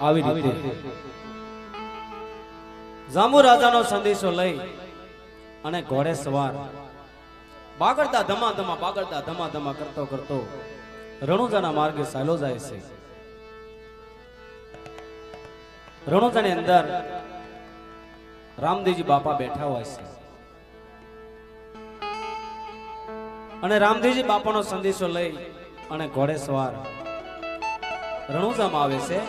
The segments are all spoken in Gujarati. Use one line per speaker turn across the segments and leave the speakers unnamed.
આવી રીતે જાંબુ રાજાનો સંદેશો લઈ અને ઘોડે સવાર બાગડતા ધમા કરતો કરતો રણુજાના માર્ગે ચાલ્યો જાય છે. રણુજાની અંદર રામદેવજી બાપા બેઠા હોય છે અને રામદેવજી બાપાનો સંદેશો લઈ અને ઘોડે સવાર રણુજામાં આવે છે.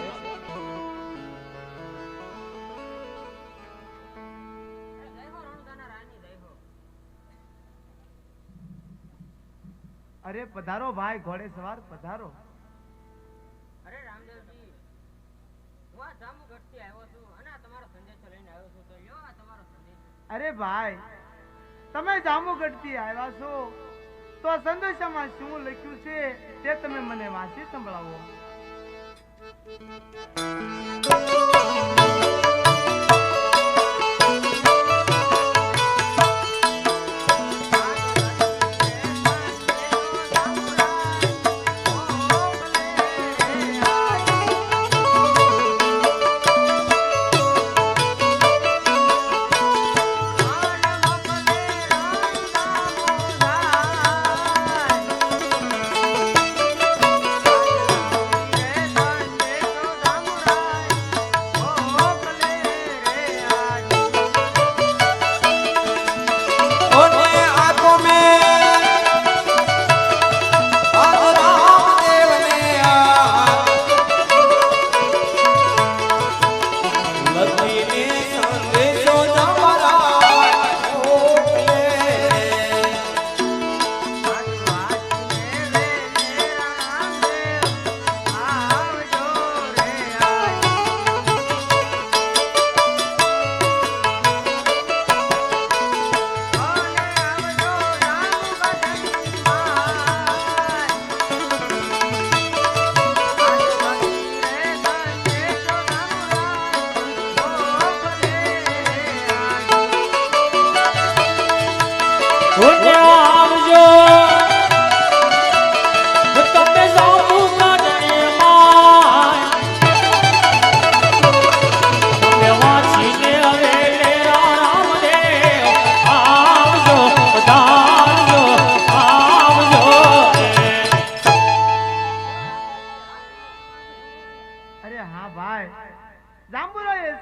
અરે પધારો ભાઈ, ઘોડે સવાર પધારો.
અરે રામદેવજી, હું આ જાંબુગઢથી આવ્યો છું અને આ તમારો સંદેશો લઈને આવ્યો છું. તો લ્યો આ તમારો સંદેશો.
અરે ભાઈ, તમે જાંબુગઢથી આવ્યા છો તો આ સંદેશામાં શું લખ્યું છે તે તમે મને વાંચી સંભળાવો.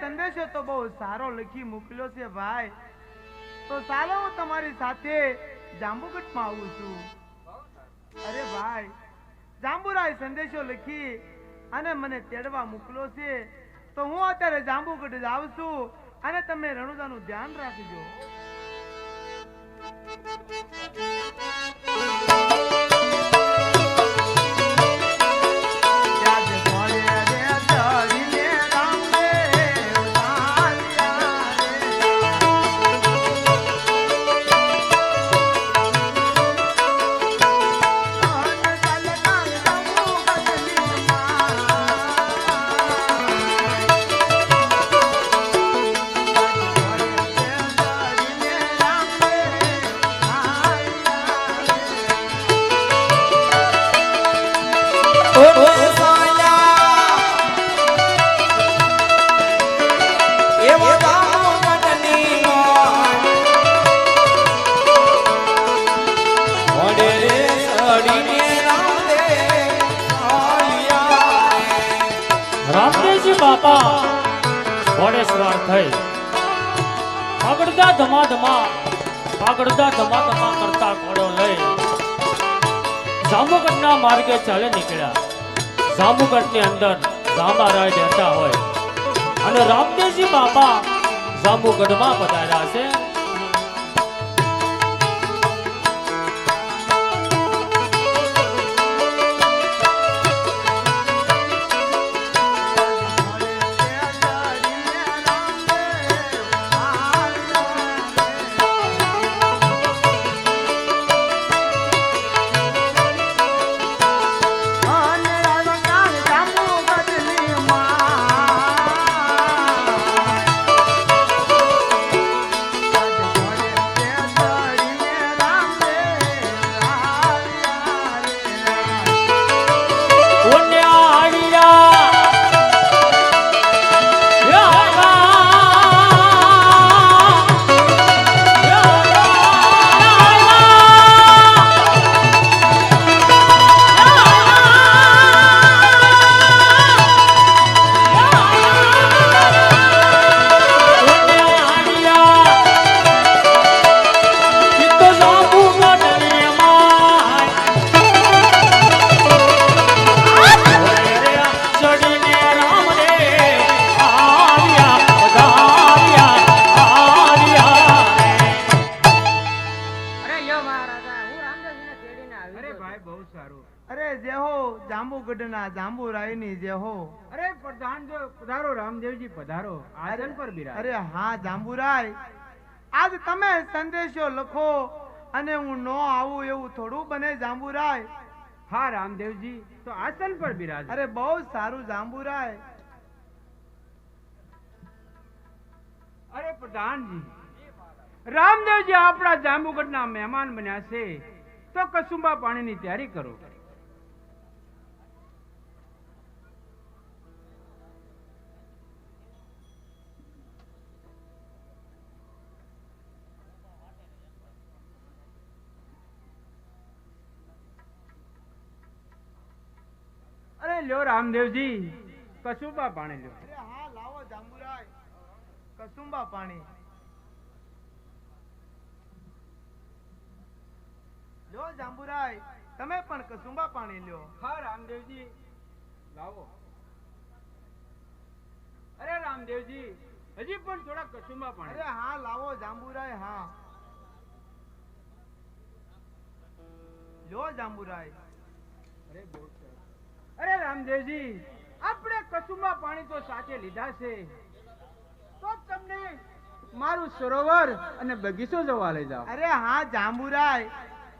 સંદેશો તો બહુ સારો લખી મોકલ્યો છે ભાઈ. તો ચાલો હું તમારી સાથે જાંબુગઢમાં આવું છું. અરે ભાઈ, જાંબુરાય સંદેશો લખી અને મને તેડવા મોકલ્યો છે તો હું અત્યારે જાંબુગઢ જાઉં છું અને તમે રણુજાનું ધ્યાન રાખજો.
રામદેવજી બાપા ઘોડે સવાર થઈ પાગડતા ધમા કરતા ઘોડો લઈ જાંબુગઢના માર્ગે ચાલે નીકળ્યા. જાંબુગઢની અંદર જાંબારાય બેઠા હોય અને રામદેવજી બાપા જાંબુગઢમાં પધાર્યા છે.
ના જાંબુરાયની જે હો.
અરે પ્રધાન જો પધારો, રામદેવજી પધારો, આસન પર બિરાજો.
અરે હા જાંબુરાય, આજ તમે સંદેશો લખો અને હું નો આવું એવું થોડું બને જાંબુરાય.
હા રામદેવજી, તો આસન પર બિરાજો.
અરે બહુ સારું જાંબુરાય.
અરે પ્રધાનજી, રામદેવજી આપણા જાંબુગઢના મહેમાન બન્યા છે, તો કસુંબા પાણીની તૈયારી કરો. અરે લ્યો રામદેવજી, કસુંબા પાણી લ્યો.
અરે હા લાવો જાંબુરાય, કસુંબા પાણી લ્યો. જાંબુરાય, તમે પણ કસુંબા પાણી લ્યો.
હા રામદેવજી, લાવો. અરે રામદેવજી, હજી પણ થોડા કસુંબા
અરે
પાણી.
હા લાવો જાંબુરાય. હા લ્યો જાંબુરાય.
અરે રામદેવજી, આપણે કસુંબા પાણી તો સાચે લીધા છે, તો તમને મારું સરોવર અને બગીચો જોવા લઈ જાઓ.
અરે હા જાંબુરાય,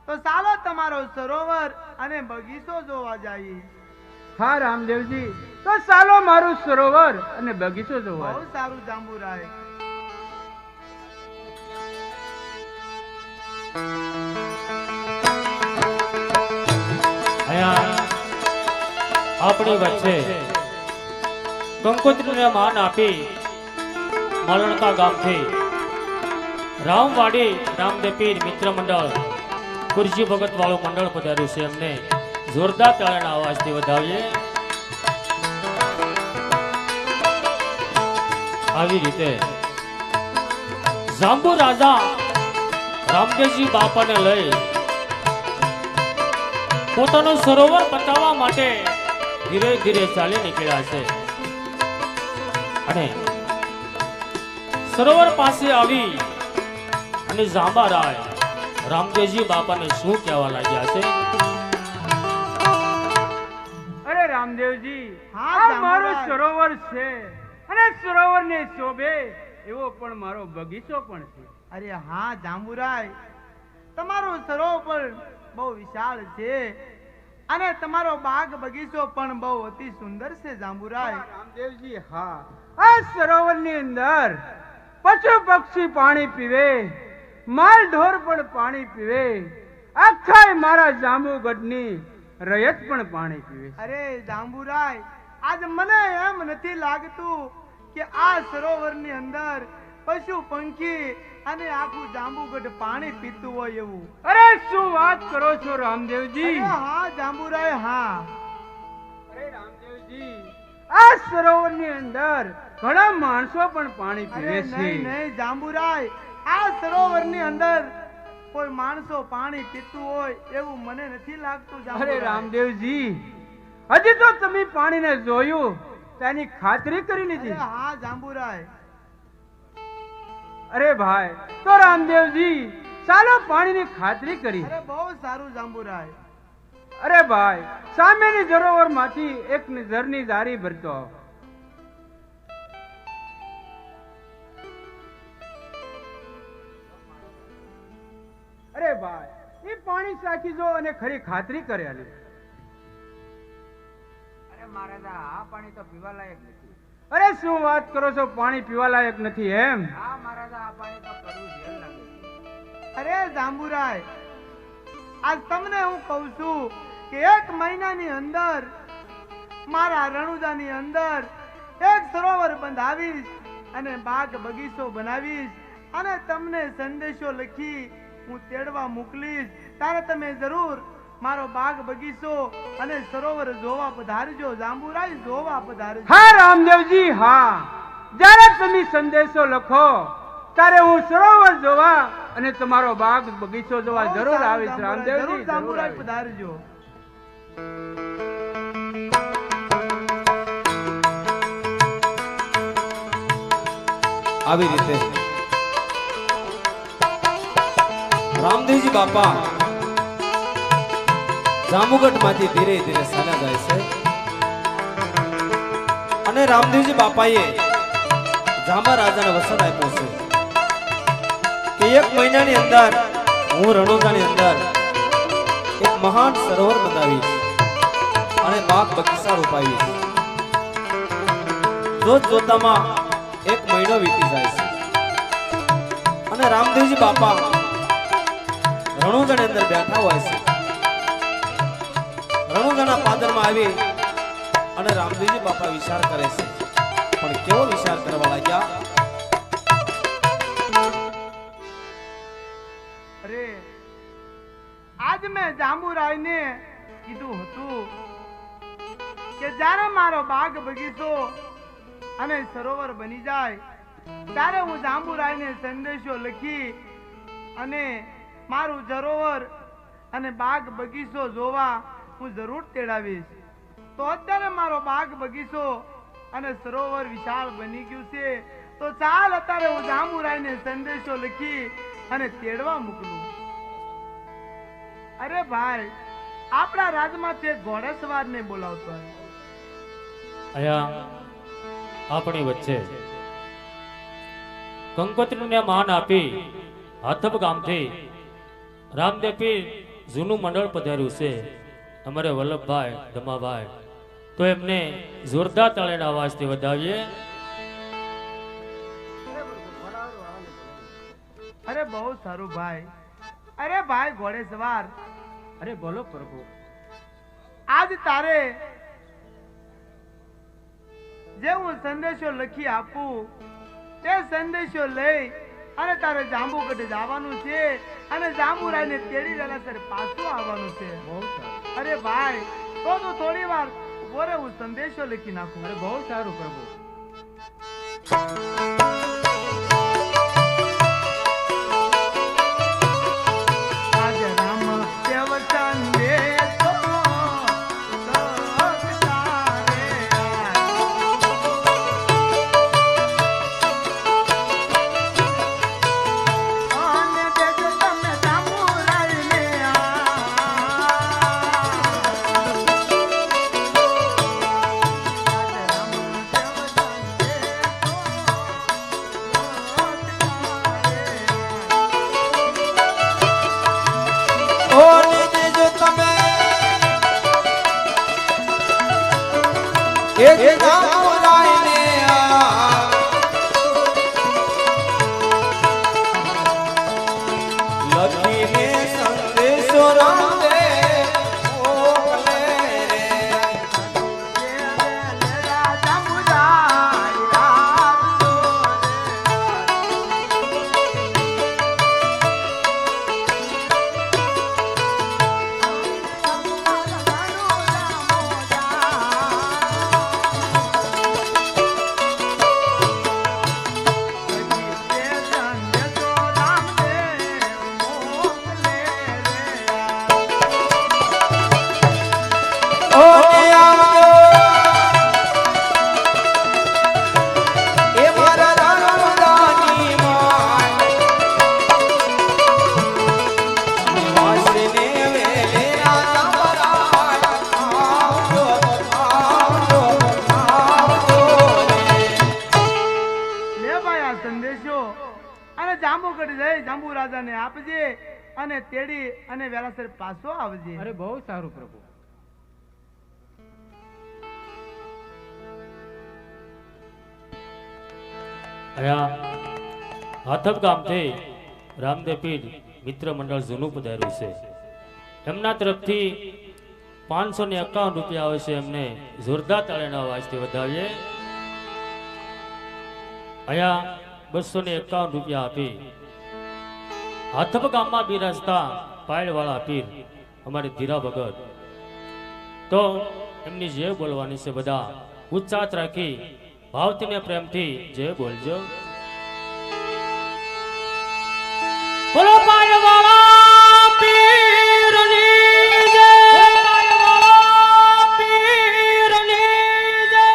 તો ચાલો તમારો સરોવર અને બગીચો જોવા જઈએ.
હા રામદેવજી, તો ચાલો મારું સરોવર અને બગીચો જોવા.
બહુ સારું જાંબુરાય.
અહીંયા આપણી વચ્ચે કંકોત્રીને માન આપી માલણકા ગામથી રામવાડી રામદેપીર મિત્ર મંડળ કુરજી ભગત વાળું મંડળ પધાર્યું છે. એમને જોરદાર તાળીના અવાજથી વધાવીએ. આવી રીતે જાંબુ રાજા રામદેવજી બાપાને લઈ પોતાનું સરોવર બતાવવા માટે ધીરે ધીરે ચાલી નીકળ્યા છે અને સરોવર પાસે આવી અને જાંબારાય રામદેવજી બાપાને શું કહેવા લાગ્યા છે.
અરે રામદેવજી,
હા,
આ મારું
જાંબુરાય.
સરોવર છે અને સરોવરને શોભે એવો પણ મારો બગીચો પણ છે.
અરે હા જાંબુરાય, તમારું સરોવર બહુ વિશાળ છે અને તમારો બાગ બગીચો પણ બહુ અતિ સુંદર છે જાંબુરાય.
રામદેવજી, હા, આ સરોવરની અંદર પશુ પક્ષી પાણી પીવે, માલ ઢોર પણ પાણી પીવે, આખા મારા જાંબુગઢની રયત પણ પાણી પીવે.
અરે જાંબુરાય, આજ મને એમ નથી લાગતું કે આ સરોવરની અંદર પશુ પંખી અને આખું જાંબુગઢ પાણી પીતું હોય એવું.
અરે શું વાત કરો છો રામદેવજી?
અરે હા જાંબુરાય. હા
અરે રામદેવજી, આ સરોવરની અંદર ઘણા માણસો પણ પાણી
અરે
પીવે છે.
નહીં નહીં જાંબુરાય, આ સરોવરની અંદર કોઈ માણસો પાણી પીતું હોય એવું મને નથી લાગતું
અરે
જાંબુરાય.
રામદેવજી, હજી તો તમે પાણીને જોયું, તેની ખાતરી કરી
અરે
લીધી.
હા જાંબુરાય.
અરે ભાઈ, તો રામદેવજી ચાલો પાણીની ખાતરી કરી.
અરે બહુ સારું જાંબુરાય.
અરે ભાઈ, સામેની સરોવર માંથી એક ઝરની જારી ભરતો આવો. અરે ભાઈ, એ પાણી સાચી જો અને ખરી ખાતરી કરે. અરે
મહારાજા આ પાણી તો પીવા લાયક નથી.
અરે શું વાત કરો છો, પાણી પીવા લાયક નથી એમ?
હા મહારાજા આ પાણી તો કડવું ઝેર લાગે.
અરે જાંબુરાય, આજ તમને હું કહું છું કે એક મહિનાની અંદર મારા રણુજાની અંદર એક સરોવર બંધાવીશ અને બાગ બગીચો બનાવીશ અને તમને સંદેશો લખી હું તેડવા મોકલીશ. ત્યારે તમે જરૂર મારો બાગ બગીચો અને સરોવર જોવા પધારજો જાંબુરાય, જોવા પધારજો.
હા રામદેવજી, હા, જ્યારે તમે સંદેશો લખો ત્યારે હું સરોવર જોવા અને તમારો બાગ બગીચો જોવા
બહુ
જરૂર
સારું
આવીશ.
જાંબુરાય,
રામદેવજી,
જરૂર
જરૂર
જાંબુરાય
આવીશ.
પધારજો.
આવી રીતે રામદેવજી બાપા જાંબુગઢ માંથી ધીરે ધીરે ચાલ્યા જાય છે અને રામદેવજી બાપાએ જાંબા રાજાને વસન આપ્યો છે કે 1 મહિનાની અંદર હું રણોજાની અંદર એક મહાન સરોવર બનાવીશ અને બાગ બગીચા રોપાવીશ. જોત જોતામાં 1 મહિનો વીતી જાય છે અને રામદેવજી બાપા રણોજાની અંદર બેઠા હોય છે. રણોજાના પાદરમાં આવી અને રામદેવજી બાપા વિચાર કરે છે, પણ કેવો વિચાર કરવા લાગ્યા?
અરે આજ મેં જાંબુરાયને કીધું હતું કે જ્યારે મારો બાગ બગીચો અને સરોવર બની જાય ત્યારે હું જાંબુરાયને સંદેશો લખી અને મારું સરોવર અને બાગ બગીચો જોવા હું જરૂર તેડાવીશ. તો અત્યારે મારો બાગ બગીચો અને સરોવર વિશાળ બની ગયું છે, તો ચાલ અત્યારે હું જાંબુરાયને સંદેશો લખી અને તેડવા મોકલું. અરે ભાઈ, આપણા રાજમાંથી એક ઘોડેસવારને બોલાવતો હોય.
અહીંયા આપણી વચ્ચે કંકોત્રીને માન આપી હાથબ ગામથી રામદેવ પીર જૂનું મંડળ પધાર્યું છે, અમારે વલ્લભભાઈ ધમાભાઈ. તો એમને જોરદાર તાળીના અવાજથી વધાવીએ.
અરે બહુ સારું ભાઈ. અરે ભાઈ ઘોડેસવાર,
અરે બોલો પ્રભુ.
આજ તારે જે હું સંદેશો લખી આપું તે સંદેશો લઈ અને તારે જાંબુગઢ જવાનું છે અને જાંબુરાયને તેડી વેલાસર પાછું આવવાનું છે.
બહુ સારું.
અરે ભાઈ, તો તું થોડી વાર ઉભો રહે, હું સંદેશો લખી નાખું.
અરે બહુ સારું પ્રભુ.
આજ રામ દેવ સંદેશો લખતા રે અને દેજો તમે જાંબુરાયને
લખીને સંદેશો રામદેવ મોકલે રે.
જાંબુગઢ જઈ જાંબુ રાજાને આપજે અને તેડી અને વેલાસર પાછો આવજે.
અરે બહુ સારું પ્રભુ.
અહીંયા હાથબ ગામથી રામદેવ પીર મિત્ર મંડળ જૂનું પધાર્યું છે. એમના તરફથી 551 રૂપિયા આવે છે, એમને જોરદાર તાળીના અવાજથી વધાવીએ. અહીંયા 251 રૂપિયા આપી હાથબ ગામમાં બિરાજતા પાયલવાળા પીર અમારે ધીરા ભગત. તો એમની જે બોલવાની છે બધા ઉચ્ચાત રાખી ભાવથી ને પ્રેમથી જે બોલજો. બોલો પાયલવાળા પીરની જય, પાયલવાળા પીરની જય.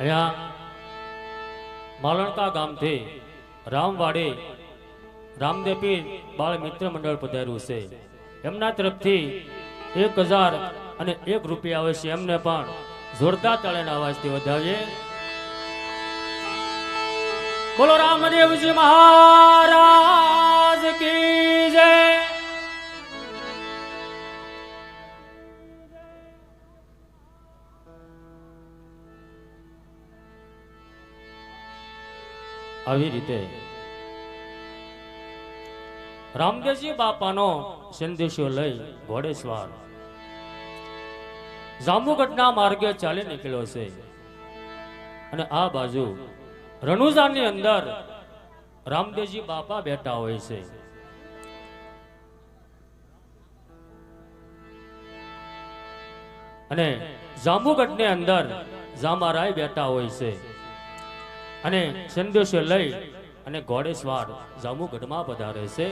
અહીંયા માલણકા ગામથી રામવાડી રામદેવ પીર બાળ મિત્ર મંડળ પધાર્યું છે. એમના તરફથી 1001 રૂપિયા આવે છે. એમને પણ જોરદાર તાળીના અવાજથી વધાવીએ. બોલો રામદેવજી મહારાજ કી જય. આવી રીતે રામદેવજી બાપાનો સંદેશો લઈ ઘોડેસવાર જાંબુગઢના માર્ગે ચાલી નીકળ્યો છે. અને આ બાજુ રણુજાની અંદર રામદેવજી બાપા બેઠા હોય છે. અને જાંબુગઢની અંદર જામારાય બેઠા હોય છે. અને સંદેશો લઈ અને ઘોડેસવાર જાંબુગઢમાં પધારે છે.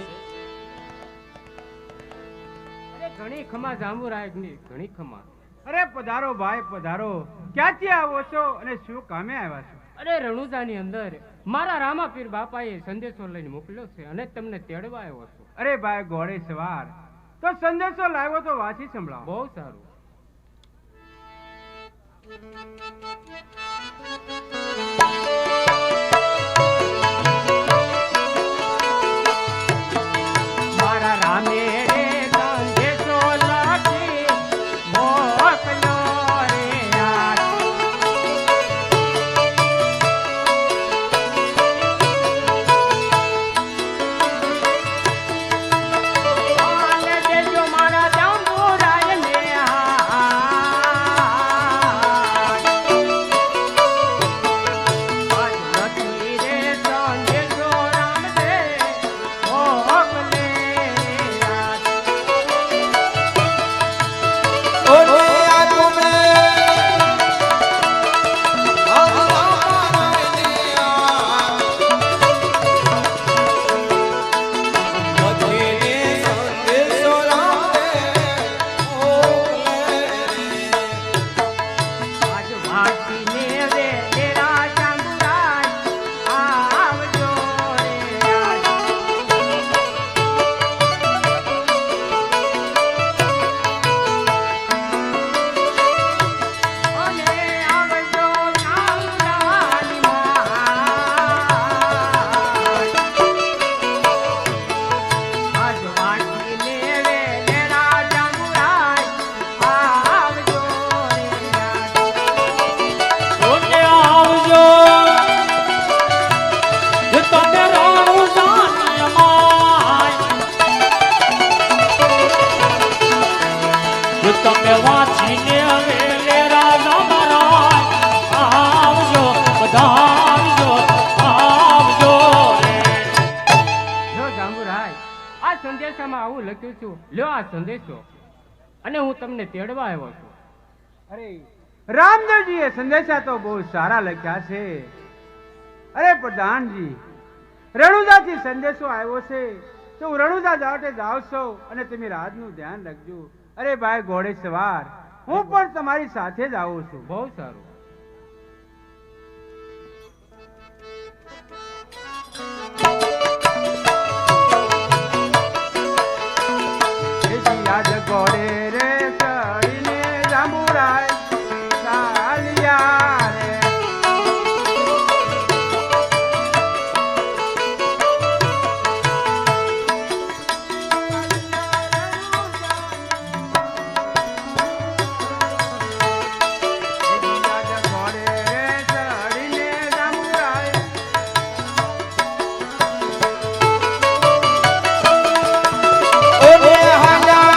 અરે ઘણી ખમા જાંબુરાયની ઘણી ખમા.
અરે પધારો ભાઈ પધારો. ક્યાંથી આવો છો અને શું કામે આવ્યા છો?
અરે રણુજાની અંદર મારા રામાપીર બાપાએ સંદેશો લઈને મોકલ્યો છે અને તમને તેડવા આવ્યો છું.
અરે ભાઈ ઘોડે સવાર, તો સંદેશો લાવ્યો તો વાંચી સંભળાવો.
બહુ સારું. મારા રામે સંદેશો લખી મોકલ્યો રે યાર. આને દેજો મારા જાંબુરાયને લખી રે સંદેશો રામદેવ મોકલે યાર.
ઓરે આ તુમે
આજ વાંચીને રે તેરા જાંબુરાય આવજો રે યાર. અને આવજો જાંબુરાની માં. આજ વાંચીને રે તેરા જાંબુરાય આવજો રે યાર.
ઓને આવજો જે તમે રણુજાની અમાય. જે તમે વાંચીને વેલે રાજા મારા આવજો પધારજો આવજો રે.
લ્યો જાંબુરાય, આ સંદેશામાં આવું લખ્યું છું. લ્યો આ સંદેશો અને હું તમને તેડવા આવ્યો છું.
અરે રામદેવજીએ સંદેશા તો બહુ સારા લખ્યા છે. અરે પ્રધાનજી, રણુજાથી સંદેશો આવ્યો છે તો હું રણુજા જાવટે જાવ છું અને તમે રાજનું ધ્યાન રાખજો. અરે ભાઈ ઘોડે સવાર, હું પણ તમારી સાથે જ આવું છું.
બહુ સારું.
આજ ઘોડે રે ચડીને જાંબુરાય ચાલ્યા રે. આજ ઘોડે રે ચડીને જાંબુરાય
ઓરે હાજા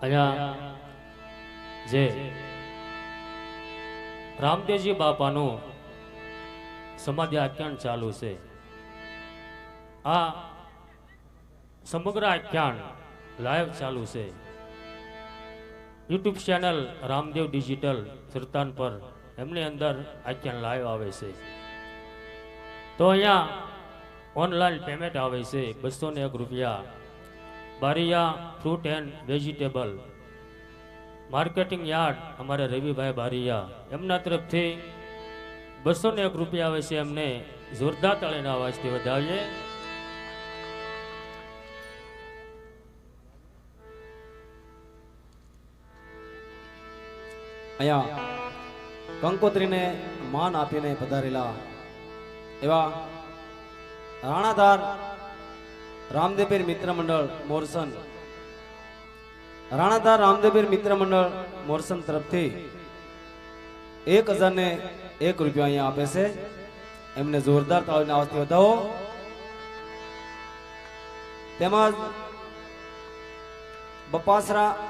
અહીંયા જે રામદેવજી બાપાનું સમાધિ આખ્યાન ચાલુ છે. આ સમગ્ર આખ્યાન લાઈવ ચાલુ છે. યુટ્યુબ ચેનલ રામદેવ ડિજિટલ સુરતાન પર એમની અંદર આખ્યાન લાઈવ આવે છે. તો અહીંયા ઓનલાઈન પેમેન્ટ આવે છે 201 રૂપિયા. Bariya fruit and vegetable marketing yard અમારે રવિભાઈ બારિયા એમના તરફથી 201 રૂપિયા આવે છે. એમને જોરદાર તાળીના અવાજથી વધાવીએ.
અહીંયા કંકોત્રીને માન આપીને પધારેલા એવા રાણાધાર રામદેવપીર મિત્ર મંડળ મોરસન, રાણાધાર રામદેવપીર મિત્ર મંડળ મોરસન તરફથી 1001 રૂપિયા અહીંયા આપે છે. એમને જોરદાર તાળીના અવાજથી વધાવો. તેમજ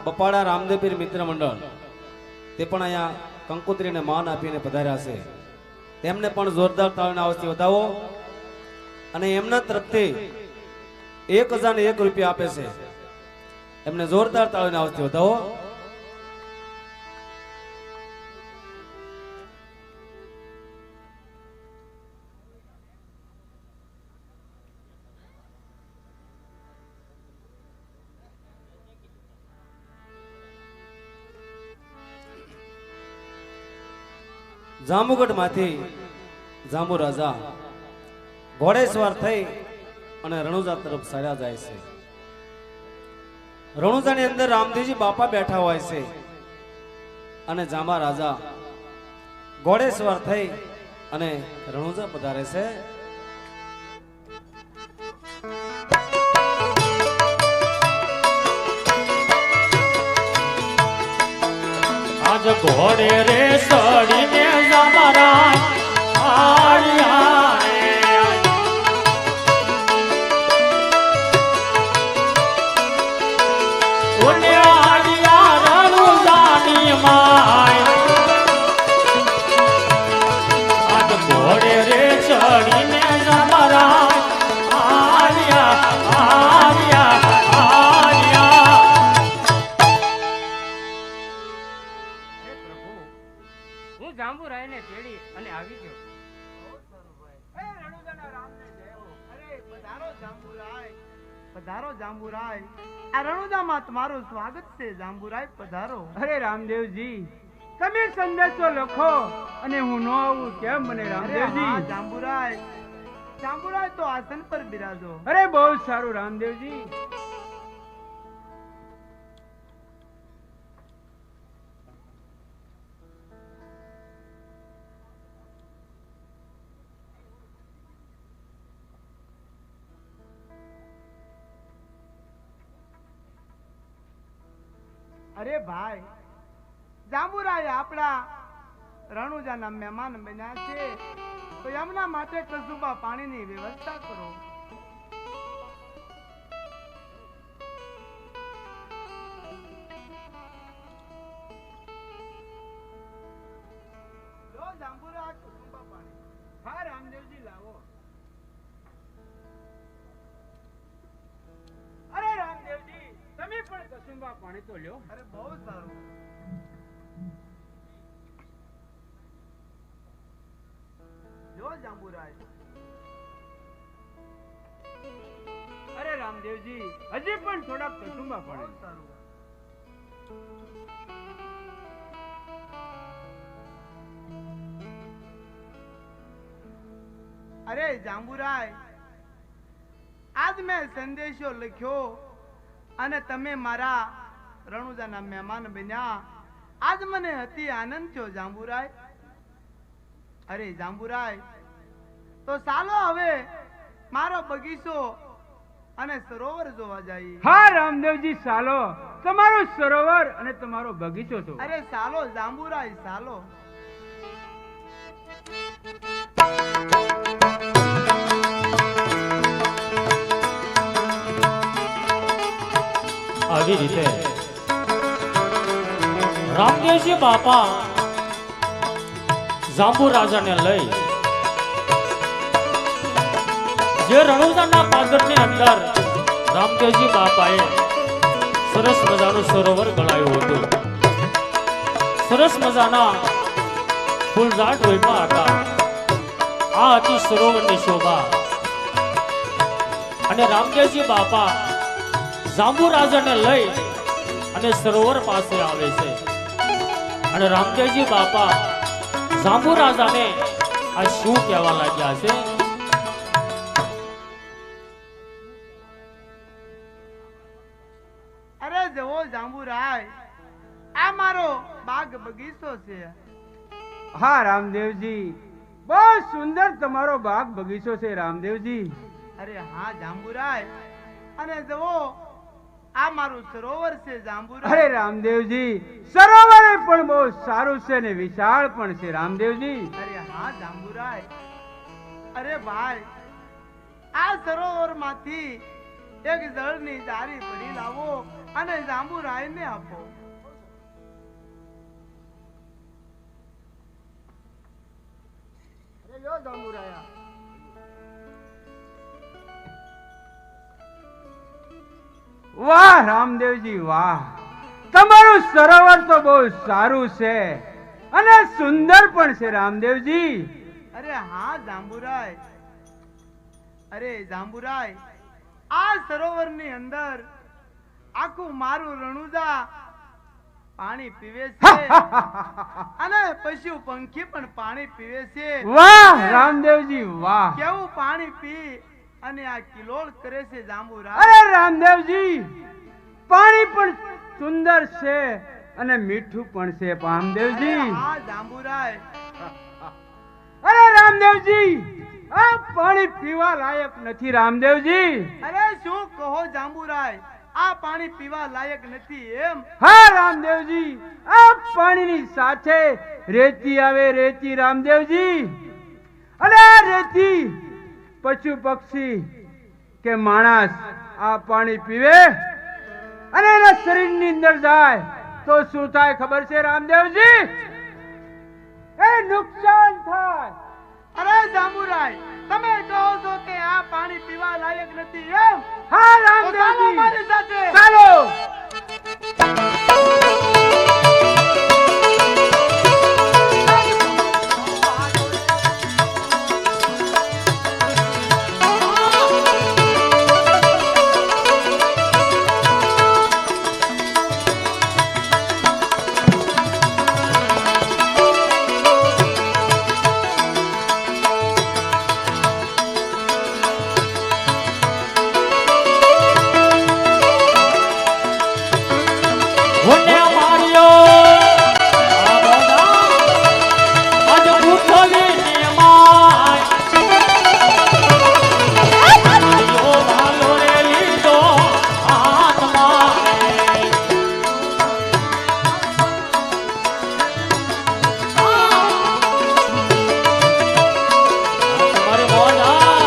બપાડા રામદેવપીર મિત્ર મંડળ તે પણ અહીંયા કંકોત્રીને માન આપીને પધાર્યા છે. તેમને પણ જોરદાર તાળીના અવાજથી વધાવો. અને એમના તરફથી 1001 રૂપિયા આપે છે. એમને જોરદાર તાળીના અવાજથી વધાવો. જાંબુગઢ માંથી જાંબુ રાજા ઘોડેસવાર થઈ અને રણુજા તરફ ચાલ્યા જાય છે. રણુજાની અંદર રામદેવજી બાપા બેઠા હોય છે અને જાંબા રાજા ઘોડેસવાર થઈ અને રણુજા પધારે છે.
આજ ઘોડે રે સડીને જામરા આળિયા રે આળિયા રણુજાની માય. આજ ઘોડે રે સડીને જામરા આળિયા આળિયા આળિયા.
હું જાંબુરાયને તેડી અને આવી ગયો.
પધારો જાંબુરાય. આ રણુજામાં તમારું સ્વાગત છે. જાંબુરાય પધારો.
અરે રામદેવજી, તમે સંદેશો લખો અને હું ન આવું કેમ મને
અરે હા,
રામદેવજી?
જાંબુરાય. જાંબુરાય તો આસન પર બિરાજો.
અરે બહુ સારું રામદેવજી.
અરે ભાઈ, જાંબુરાય આપણા રણુજાના મહેમાન બન્યા છે, તો એમના માટે કસુબા પાણીની વ્યવસ્થા કરો. લો જાંબુરા, કસુબા પાણી.
હા રામદેવજી, લાવો. અરે રામદેવજી, તમે પણ કસુંબા પાણી તો લ્યો.
અરે બહુ સારું. લો જાંબુરાય.
અરે રામદેવજી, હજી પણ થોડાક કસુંબા
બહુ
પાણી.
સારું. અરે જાંબુરાય, આજ મેં સંદેશો લખ્યો અને તમે મારા રણુજાના મહેમાન બન્યા. આજ મને અતિ આનંદ થયો જાંબુરાય. અરે જાંબુરાય, તો ચાલો હવે મારો બગીચો અને સરોવર જોવા જઈએ.
હા રામદેવજી, ચાલો. તમારું સરોવર અને તમારો બગીચો તો.
અરે ચાલો જાંબુરાય, ચાલો.
આવી રીતે રામદેવજી બાપા જાંબુ રાજાને લઈ જે રણુજાના પાદરની અંદર રામદેવજી બાપાએ સરસ મજાનું સરોવર ગળાયું હતું. સરસ મજાના ફૂલઝાડ રોપ્યા હતા. આ હતી સરોવરની શોભા. અને રામદેવજી બાપા જાંબુ રાજાને લઈ અને સરોવર પાસે આવે છે. અને રામદેવજી બાપા જાંબુ રાજાને આ શું કહેવા લાગ્યા છે?
અરે જવો જાંબુરાય, આ મારો બાગ બગીચો છે.
હા રામદેવજી, બહુ સુંદર તમારો બાગ બગીચો છે રામદેવજી.
અરે હા જાંબુરાય, અને જવો આ મારું સરોવર છે
અરે
જાંબુરાય.
રામદેવજી, સરોવર પણ બહુ સારું છે ને વિશાળ પણ છે રામદેવજી.
અરે હા જાંબુરાય. અરે ભાઈ, આ સરોવર માંથી એક જળની જારી ભરી લાવો અને જાંબુરાય ને આપો. અરે લો જાંબુરાયા.
વાહ રામદેવજી વાહ, તમારું સરોવર તો બહુ સારું છે અને સુંદર પણ છે રામદેવજી.
અરે હા જાંબુરાય. અરે જાંબુરાય, આ સરોવરની અંદર આખું મારું રણુજા પાણી પીવે છે અને પશુ પંખી પણ પાણી પીવે છે.
વાહ રામદેવજી વાહ.
કેવું પાણી પી અને આ કિલોળ કરે છે જાંબુરાય.
અરે રામદેવજી, પાણી પણ સુંદર છે અને મીઠું પણ છે
અરે
રામદેવજી.
હા જાંબુરાય.
અરે રામદેવજી, આ પાણી પીવા લાયક નથી રામદેવજી.
અરે શું કહો જાંબુરાય, આ પાણી પીવા લાયક નથી એમ?
હા રામદેવજી, આ પાણીની સાથે રેતી આવે, રેતી રામદેવજી. અને આ રેતી પશુ પક્ષી કે માણસ આ પાણી પીવે અને એના શરીરની અંદર જાય તો શું થાય ખબર છે રામદેવજી? એ નુકસાન થાય.
અરે જાંબુરાય, તમે કહો છો કે આ પાણી પીવા લાયક નથી એમ?
હા
તો ચાલો
રામદેવજી,
મારી સાથે.
ચાલો.
હોને માર્યો આ બોલા આજ ભૂખલી માય આયો ભાલો રે લીધો હાથમાં. તમારે બોલા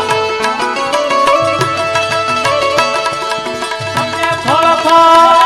તમને ફળફળ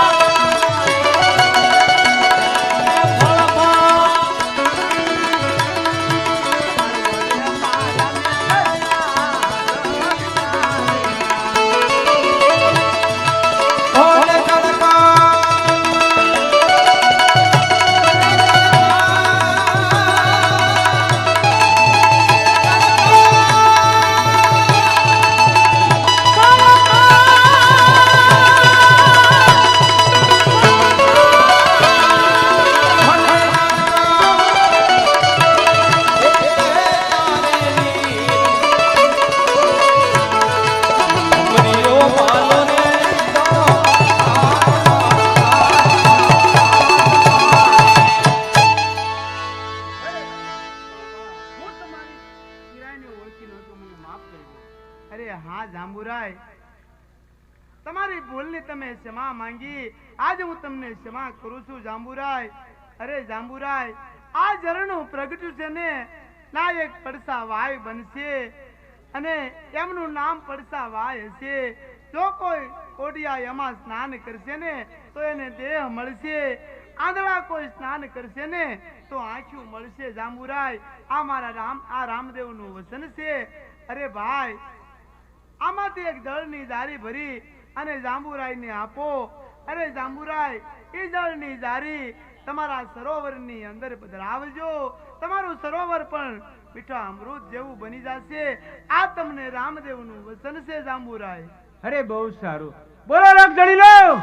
અરે હા જાંબુરાય, તમારી ભૂલની તમે ક્ષમા માંગી, આજે હું તમને ક્ષમા કરું છું જાંબુરાય. અરે જાંબુરાય, આ ઝરણું પ્રગટ્યું છે ને, ના એક પડસા વાય બનશે અને એમનું નામ પડસા વાય હશે. જો કોઈ કોડિયા એમાં સ્નાન કરશે ને તો એને દેહ મળશે આંધળા કોઈ સ્નાન કરશે ને તો આંખ્યું મળશે જાંબુરાય. આ મારા રામદેવનું વચન છે. અરે ભાઈ, આમાંથી એક દળની જારી ભરી અને જાંબુરાયને આપો. અરે જાંબુરાય, એ દળની જારી તમારા સરોવરની અંદર પધરાવજો. તમારું સરોવર પણ મીઠા અમૃત જેવું બની જશે. આ તમને રામદેવનું વચન છે જાંબુરાય.
અરે બહુ સારું. બોલો રાગ ધણી લો.